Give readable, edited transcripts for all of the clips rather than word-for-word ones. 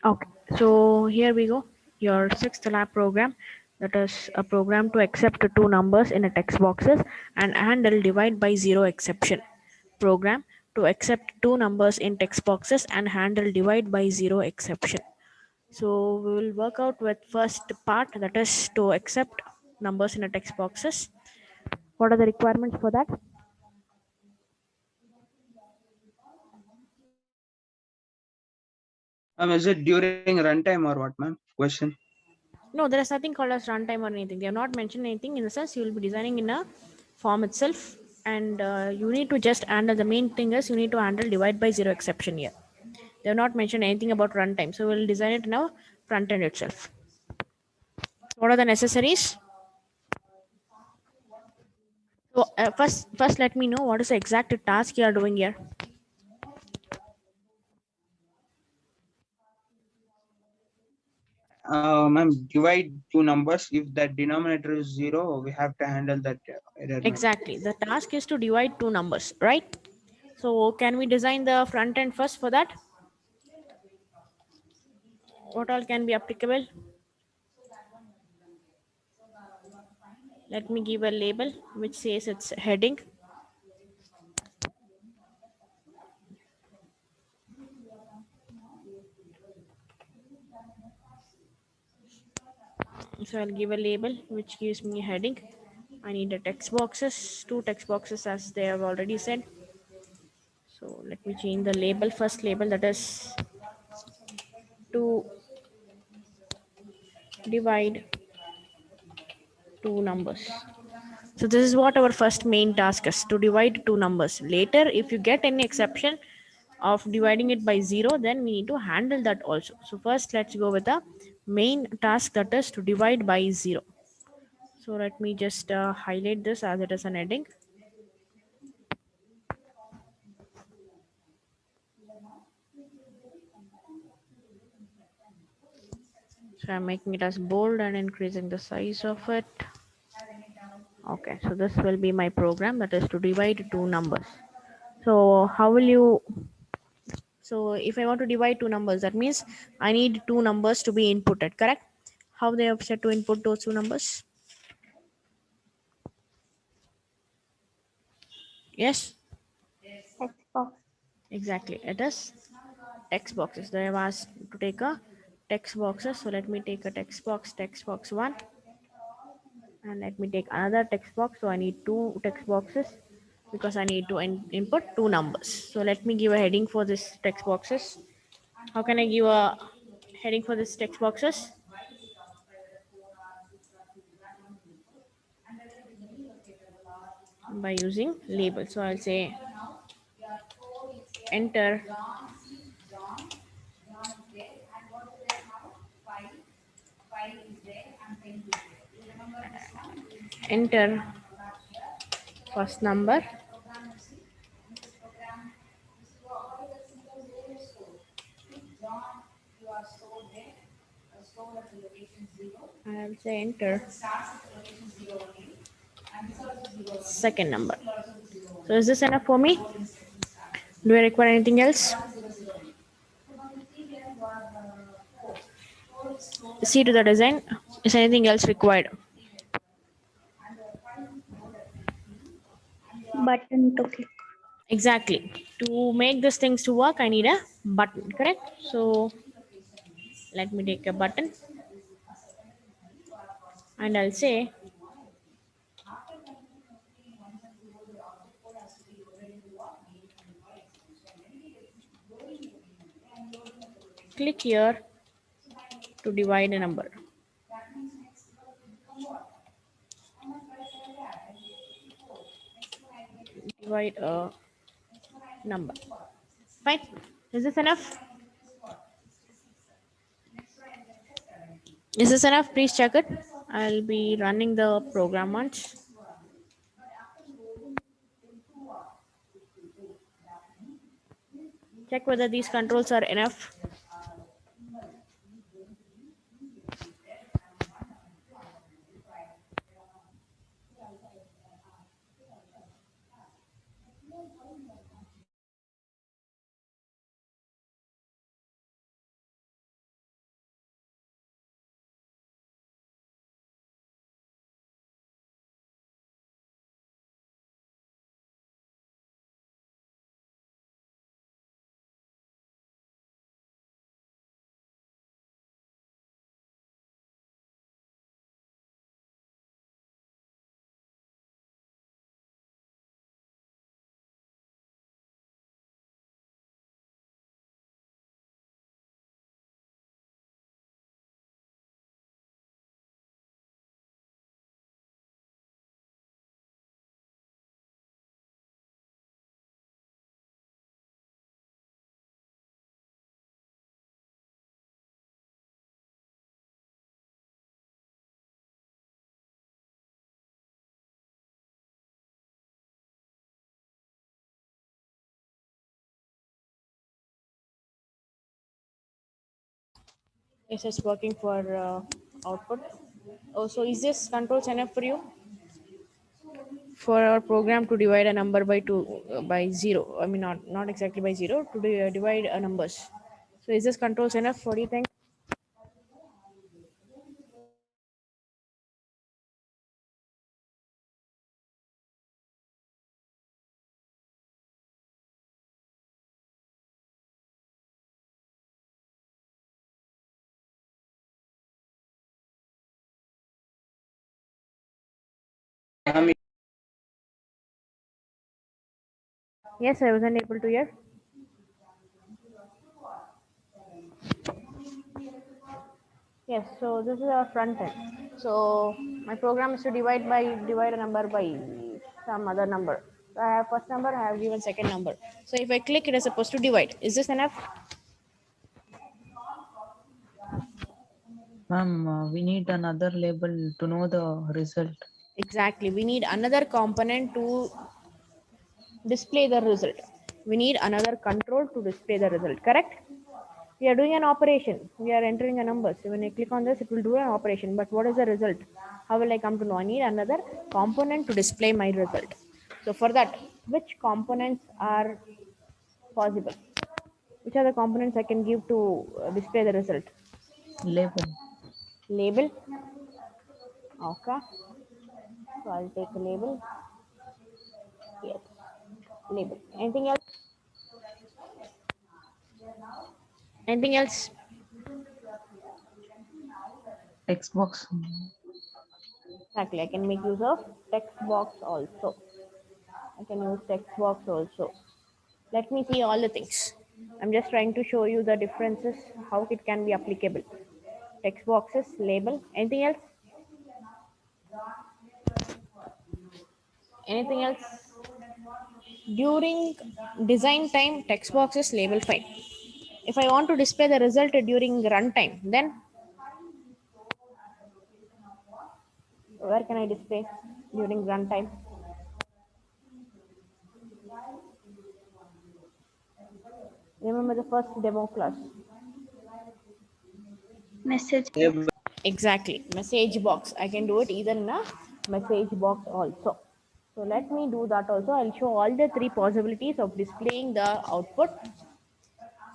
Okay, so here we go. Your sixth lab program, that is a program to accept two numbers in a text boxes and handle divide by zero exception. Program to accept two numbers in text boxes and handle divide by zero exception. So we will work out with first part, that is to accept numbers in a text boxes. What are the requirements for that? Is it during runtime or what, ma'am? Question. No, there is nothing called as runtime or anything. They have not mentioned anything. In the sense, you will be designing in a form itself, and you need to just handle. The main thing is you need to handle divide by zero exception here. They have not mentioned anything about runtime, so we'll design it in our front end itself. What are the necessaries? So first let me know what is the exact task you are doing here. Ma'am, divide two numbers. If that denominator is zero, we have to handle that error, ma'am. Exactly. The task is to divide two numbers, right? So can we design the front end first for that? What all can be applicable? Let me give a label which says it's heading. So I'll give a label which gives me a heading. I need a text boxes, two text boxes as they have already said. So let me change the label. First label, that is to divide two numbers. So this is what our first main task is, to divide two numbers. Later, if you get any exception of dividing it by zero, then we need to handle that also. So first let's go with the main task, that is to divide by zero. So let me just highlight this as it is an heading. So I'm making it as bold and increasing the size of it. Okay, so this will be my program, that is to divide two numbers. So how will you, so if I want to divide two numbers, that means I need two numbers to be inputted, correct? How they have said to input those two numbers? Yes, Text box. exactly. It is text boxes. They have asked to take a text boxes. So let me take a text box one, and let me take another text box. So I need two text boxes because I need to input two numbers. So let me give a heading for this text boxes. How can I give a heading for this text boxes? By using label. So I'll say enter enter first number, and I'll say enter second number. So is this enough for me? Do I require anything else? See to the design. Is anything else required? Button to click. Exactly. To make these things to work, I need a button, correct? So let me take a button and I'll say click here to divide a number. Divide a number. Fine. Is this enough? Is this enough? Please check it. I'll be running the program once. Check whether these controls are enough. Yes, it's working for output. Oh, so is this controls enough for you for our program to divide a number by two by zero? I mean, not exactly by zero to divide numbers. So is this controls enough? What do you think? Ma'am, Yes, I wasn't able to hear. Yes, so this is our front end. So my program is to divide a number by some other number. So I have first number, I have given second number. So if I click, it is supposed to divide. Is this enough? Ma'am, we need another label to know the result. Exactly. We need another component to display the result. We need another control to display the result. Correct? We are doing an operation. We are entering a number. So when I click on this, it will do an operation. But what is the result? How will I come to know? I need another component to display my result. So for that, which components are possible? Which are the components I can give to display the result? Label. Label. Okay. So I'll take a label. Yes. Label. Anything else? Anything else? Text box. Exactly. I can make use of text box also. I can use text box also. Let me see all the things. I'm just trying to show you the differences, how it can be applicable. Text boxes, label, anything else? Anything else? During design time, text boxes, label fine. If I want to display the result during runtime, then where can I display during runtime? Remember the first demo class. Message. label. Exactly, message box. I can do it either in a message box also. So let me do that also. I'll show all the three possibilities of displaying the output.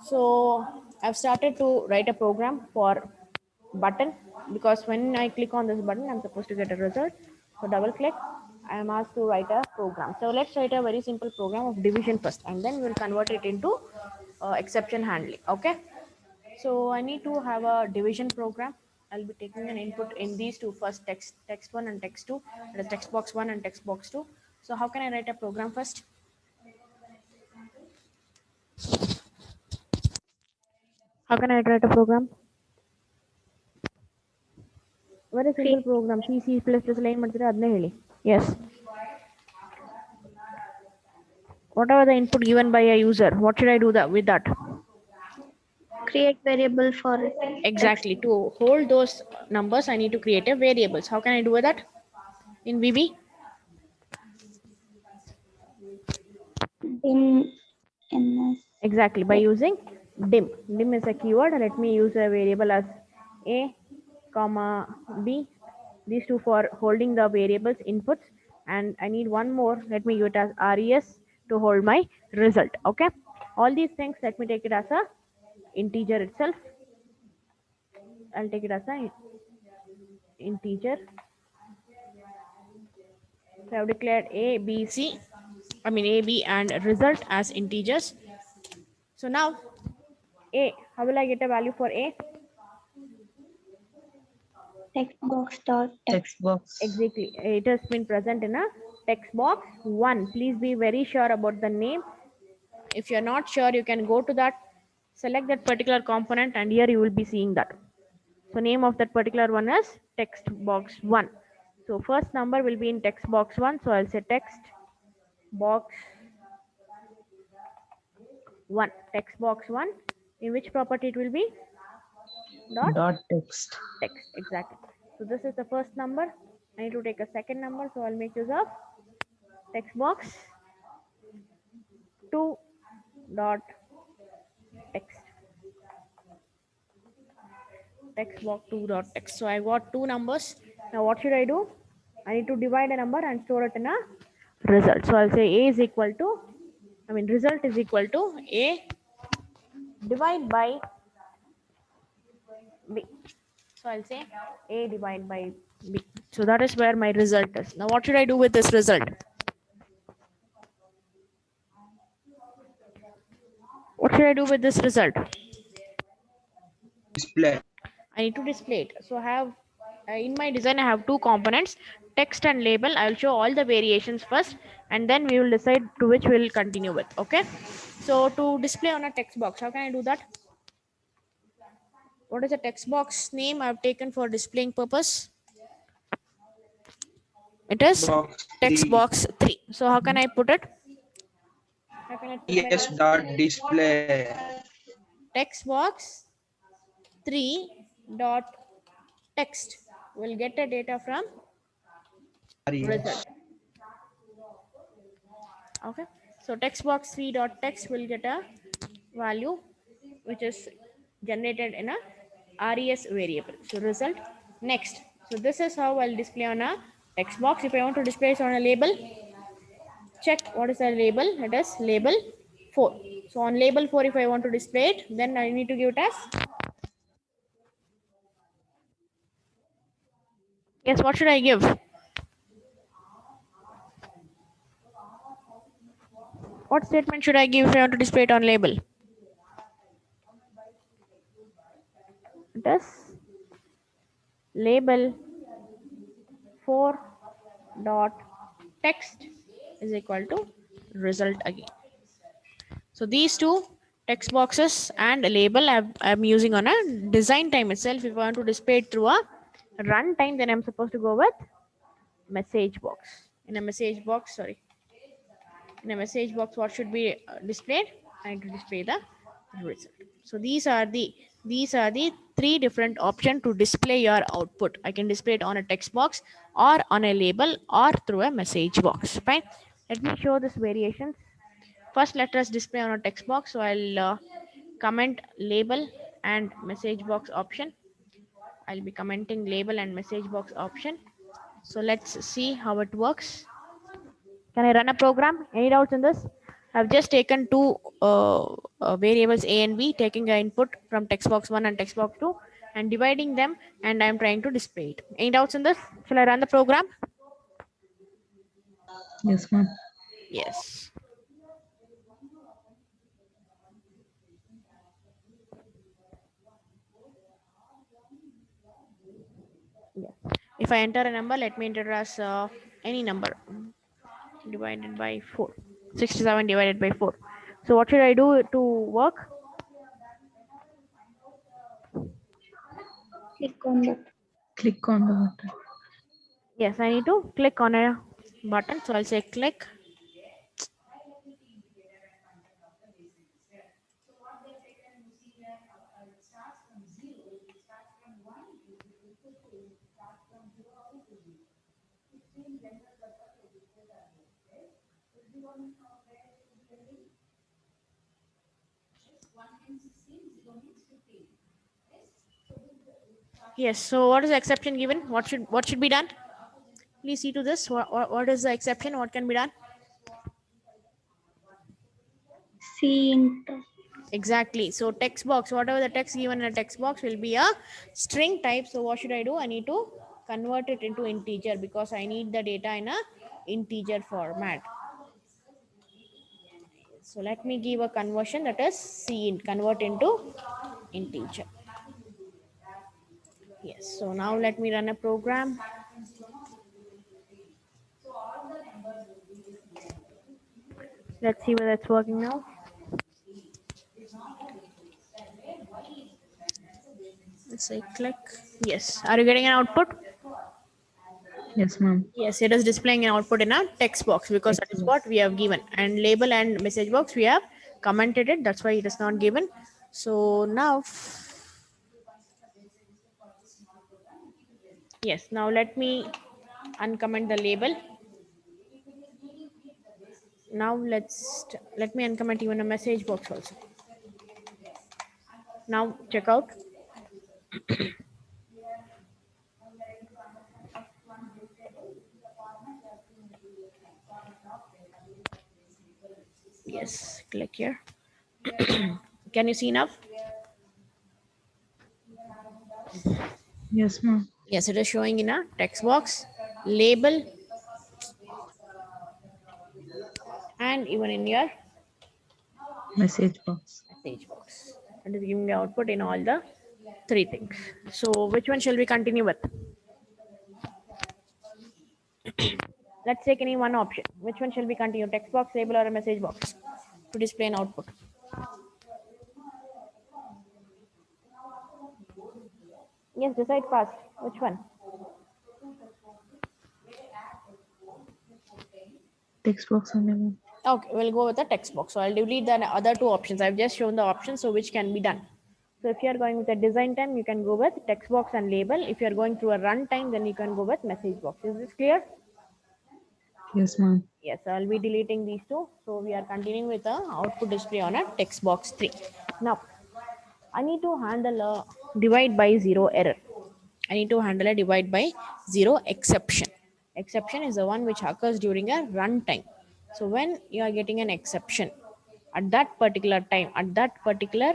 So I've started to write a program for button because when I click on this button, I'm supposed to get a result. So double click, I am asked to write a program. So let's write a very simple program of division first, and then we'll convert it into exception handling. Okay. So I need to have a division program. I'll be taking an input in these two first, text one and text two, and the text box one and text box two. So how can I write a program first? How can I write a program? Very simple Create. program. C plus line ಮಾಡ್ತೀರಾ ಅದನ್ನೇ ಹೇಳಿ. Yes. Whatever the input given by a user, what should I do that with that? Create variable for text. Exactly. To hold those numbers, I need to create a variables. How can I do that in VB? In ns. Exactly, by using dim. Dim is a keyword. Let me use a variable as a comma b. These two for holding the variables inputs, and I need one more. Let me use it as res to hold my result. Okay, all these things, let me take it as a integer itself. I'll take it as a integer. So I've declared a b c, I mean a b and result as integers. So now a, how will I get a value for a? Text box dot text. Text box. Exactly. It has been present in a text box 1. Please be very sure about the name. If you're not sure, you can go to that, select that particular component, and here you will be seeing that. So name of that particular one is text box 1. So first number will be in text box 1. So I'll say text box 1. Text box 1. In which property it will be? Dot Dot text. text. Exactly. So this is the first number. I need to take a second number. So I'll make use of text box 2 dot text. text box 2 dot text. So I got two numbers. Now what should I do? I need to divide a number and store it in a result. So I'll say a is equal to, result is equal to a divide by b. So I'll say a divided by b. So that is where my result is. Now what should I do with this result? What should I do with this result? Display. I need to display it. So I have in my design I have two components, text and label. I will show all the variations first and then we will decide to which we will continue with. Okay. So to display on a text box, how can I do that? What is the text box name I have taken for displaying purpose? It is Box text 3. box 3. So how can I put it? How can I put my Yes. Dot display. text box 3 dot text? We'll get the data from Yes. result. Okay, so text box 3 dot text will get a value which is generated in a res variable. So result next. So this is how I'll display on a text box. If I want to display it on a label, check what is the label. It is label 4. So on label 4, if I want to display it, then I need to give it as, yes, what should I give? What statement should I give if I want to display it on label? It is label 4 dot text is equal to result again. So these two text boxes and a label I'm using on a design time itself. If I want to display it through a run time, then I'm supposed to go with message box. In a message box, what should be displayed? I need to display the result. So these are the three different options to display your output. I can display it on a text box or on a label or through a message box. Fine. Let me show this variations. First, let us display on a text box. So I'll comment label and message box option. I'll be commenting label and message box option. So let's see how it works. Can I run a program? Any doubts in this? I've just taken two variables a and b, taking an input from text box 1 and text box 2 and dividing them, and I'm trying to display it. Any doubts in this? Shall I run the program? Yes, ma'am. Yes. Yes. If I enter a number, let me enter as any number divided by 4. 67 divided by 4. So what should I do to work? Click on that. Click on the button. Yes, I need to click on a button. So I'll say click. Yes. So what is the exception given? What should be done? Please see to this. What is the exception? What can be done? C into Exactly. So text box, whatever the text given in a text box will be a string type. So what should I do? I need to convert it into integer because I need the data in a integer format. So let me give a conversion, that is C, convert into integer. Yes. So now let me run a program. Let's see whether it's working now. Let's say click. Yes. Are you getting an output? Yes, ma'am. Yes, it is displaying an output in a text box because that is what we have given. And label and message box, we have commented it. That's why it is not given. So now, yes, now let me uncomment the label. Now let me uncomment even a message box also. Now check out. Yes, click here. Can you see now? Yes, ma'am. Yes, it is showing in a text box, label, and even in your Message box. message box. It is giving the output in all the three things. So which one shall we continue with? Let's take any one option. Which one shall we continue? Text box, label, or a message box to display an output? Yes, decide fast. Which one? Text box only, ma'am. Okay, we'll go with the text box. So I'll delete the other two options. I've just shown the options, so which can be done. So if you are going with a design time, you can go with text box and label. If you are going through a run time, then you can go with message box. Is this clear? Yes, ma'am. Yes, I'll be deleting these two. So we are continuing with the output display on a text box 3. Now, I need to handle a divide by zero error. I need to handle a divide by zero exception. Exception is the one which occurs during a runtime. So when you are getting an exception at that particular time, at that particular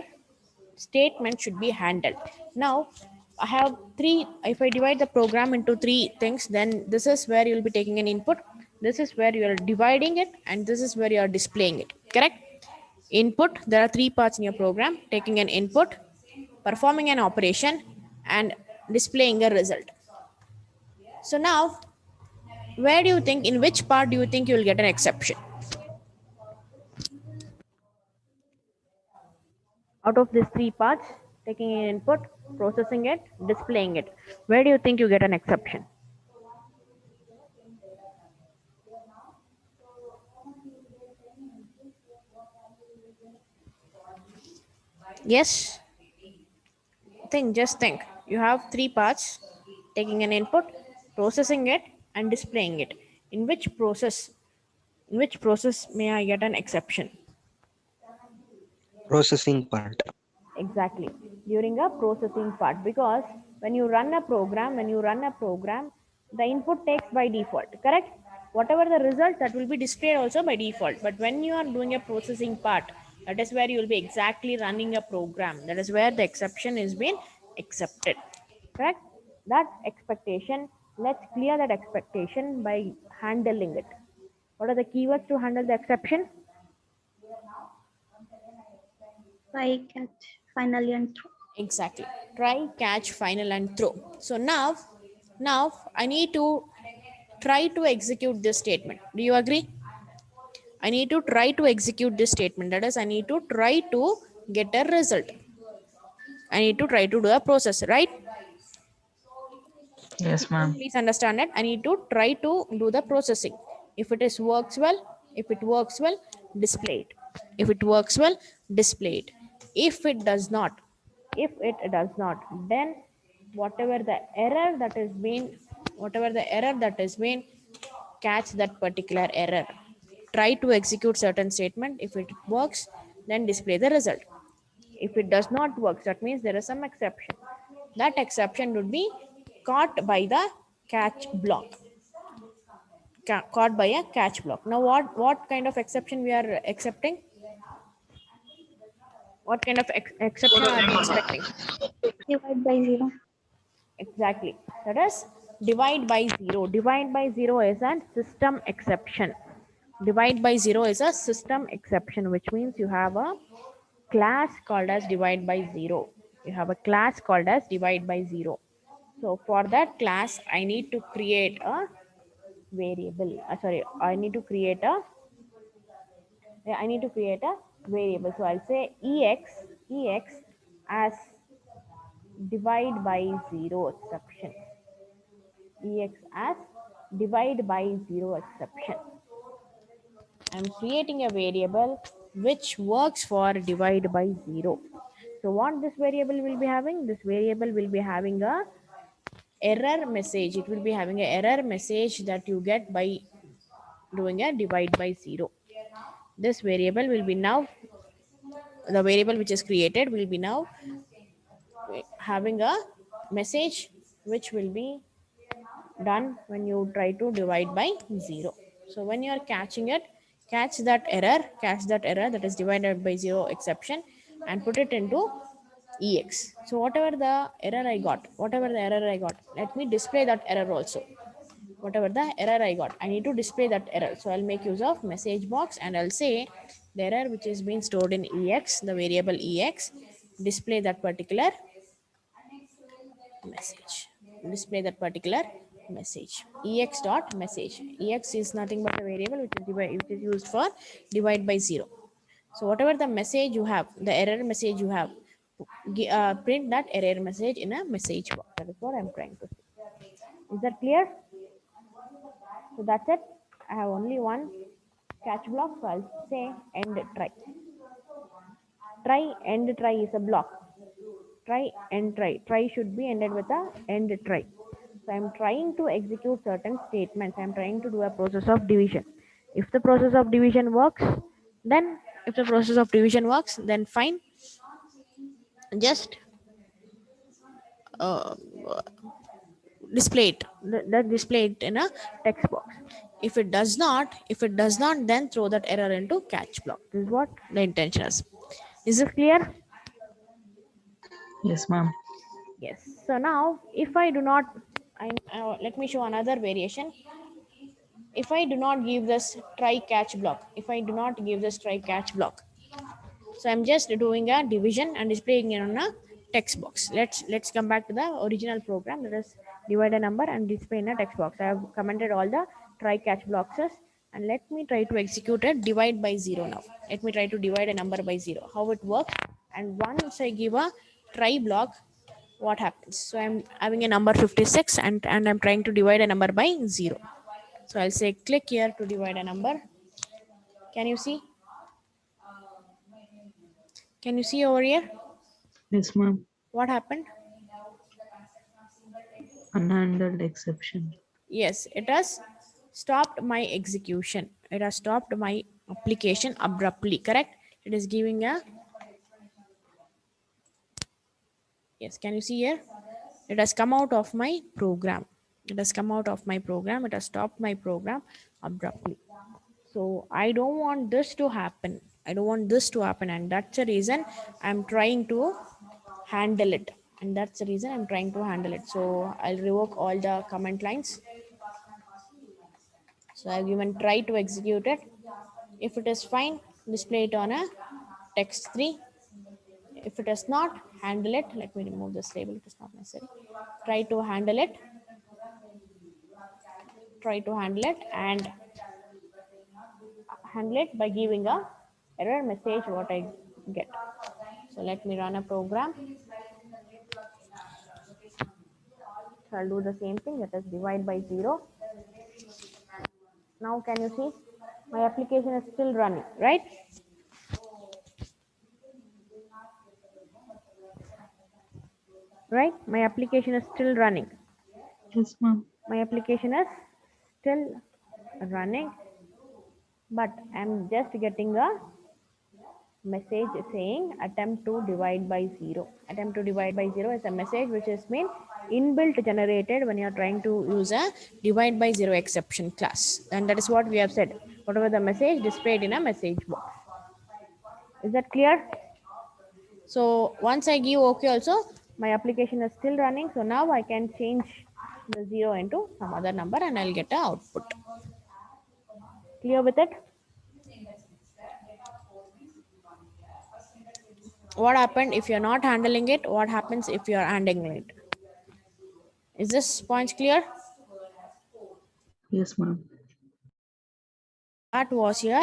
statement should be handled. Now, I have three. If I divide the program into three things, then this is where you will be taking an input. This is where you are dividing it, and this is where you are displaying it. Correct? Input, there are three parts in your program: taking an input, performing an operation, and displaying a result. So now, where do you think, in which part do you think you will get an exception? Out of these three parts, taking an input, processing it, displaying it, where do you think you get an exception? Yes, just think. You have three parts: taking an input, processing it, and displaying it. In which process may I get an exception? Processing part. Exactly, during a processing part, because when you run a program, the input takes by default, correct? Whatever the result, that will be displayed also by default. But when you are doing a processing part, that is where you will be exactly running a program. That is where the exception is being accepted, correct? That expectation, let's clear that expectation by handling it. What are the keywords to handle the exception? Try, catch, finally, and throw. Exactly. Try, catch, final, and throw. So now I need to try to execute this statement. Do you agree? I need to try to execute this statement. That is, I need to try to get a result. I need to try to do a process, right? Yes, ma'am. Please understand that I need to try to do the processing. If it is works well, if it works well, display it. If it works well, display it. If it does not, then whatever the error that is being, catch that particular error. Try to execute certain statement. If it works, then display the result. If it does not work, that means there is some exception. That exception would be caught by the catch block. Caught by a catch block. Now, what kind of exception we are accepting? What kind of exception are we expecting? Divide by 0. Exactly. That is divide by zero. Divide by zero is a system exception. Divide by zero is a system exception, which means you have a class called as divide by zero. You have a class called as divide by zero. So for that class, I need to create a variable. I need to create a variable. So I'll say ex as divide by zero exception. Ex as divide by zero exception. I'm creating a variable which works for divide by zero. So what this variable will be having? This variable will be having a error message. It will be having an error message that you get by doing a divide by zero. This variable will be now, the variable which is created will be now having a message which will be done when you try to divide by zero. So when you are catching it, catch that error that is divided by 0 exception and put it into EX. So whatever the error I got, let me display that error also. Whatever the error I got, I need to display that error. So I'll make use of message box and I'll say the error which is being stored in EX, the variable EX, display that particular message. Display that particular message. EX dot message. EX is nothing but a variable which is used for divide by 0. So whatever the message you have, the error message you have, print that error message in a message box. That is what I'm trying to say. Is that clear? So that's it. I have only one catch block, so I'll say end try. Try end try is a block. Try end try. Try should be ended with a end try. So I'm trying to execute certain statements. I'm trying to do a process of division. If the process of division works, then fine. Just uh, display it. Display it in a text box. If it does not, then throw that error into catch block. This is what the intention is. Is it clear? Yes, ma'am. Yes. So now, if I do not, let me show another variation. If I do not give this try catch block, so I'm just doing a division and displaying it on a text box. Let's come back to the original program. Let us divide a number and display in a text box. I have commented all the try catch blocks, and let me try to execute it divide by 0 now. Let me try to divide a number by 0. How it works? And once I give a try block, what happens? So I'm having a number 56 and I'm trying to divide a number by 0. So I'll say click here to divide a number. Can you see? Can you see over here? Yes, ma'am. What happened? Unhandled exception. Yes, it has stopped my execution. It has stopped my application abruptly, correct? It is giving a, yes, can you see here? It has come out of my program. It has stopped my program abruptly. So I don't want this to happen. And that's the reason I'm trying to handle it. So I'll revoke all the comment lines. So I've given try to execute it. If it is fine, display it on a text 3. If it is not, handle it. Let me remove this label. It is not necessary. Try to handle it and handle it by giving a error message what I get. So let me run a program. So I'll do the same thing, that is divide by 0. Now can you see my application is still running, right? Right, my application is still running. Yes, ma'am. My application is still running, but I'm just getting a message saying attempt to divide by 0. Attempt to divide by 0 is a message which has been inbuilt generated when you're trying to use a divide by 0 exception class, and that is what we have said. Whatever the message displayed in a message box. Is that clear? So once I give OK also, my application is still running. So now I can change the 0 into some other number and I'll get an output. Clear with it? What happened if you're not handling it? What happens if you're handling it? Is this point clear? Yes, ma'am. That was your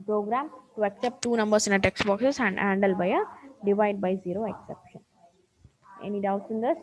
program to accept two numbers in a text boxes and handle by a divide by 0 exception. Any doubts in this?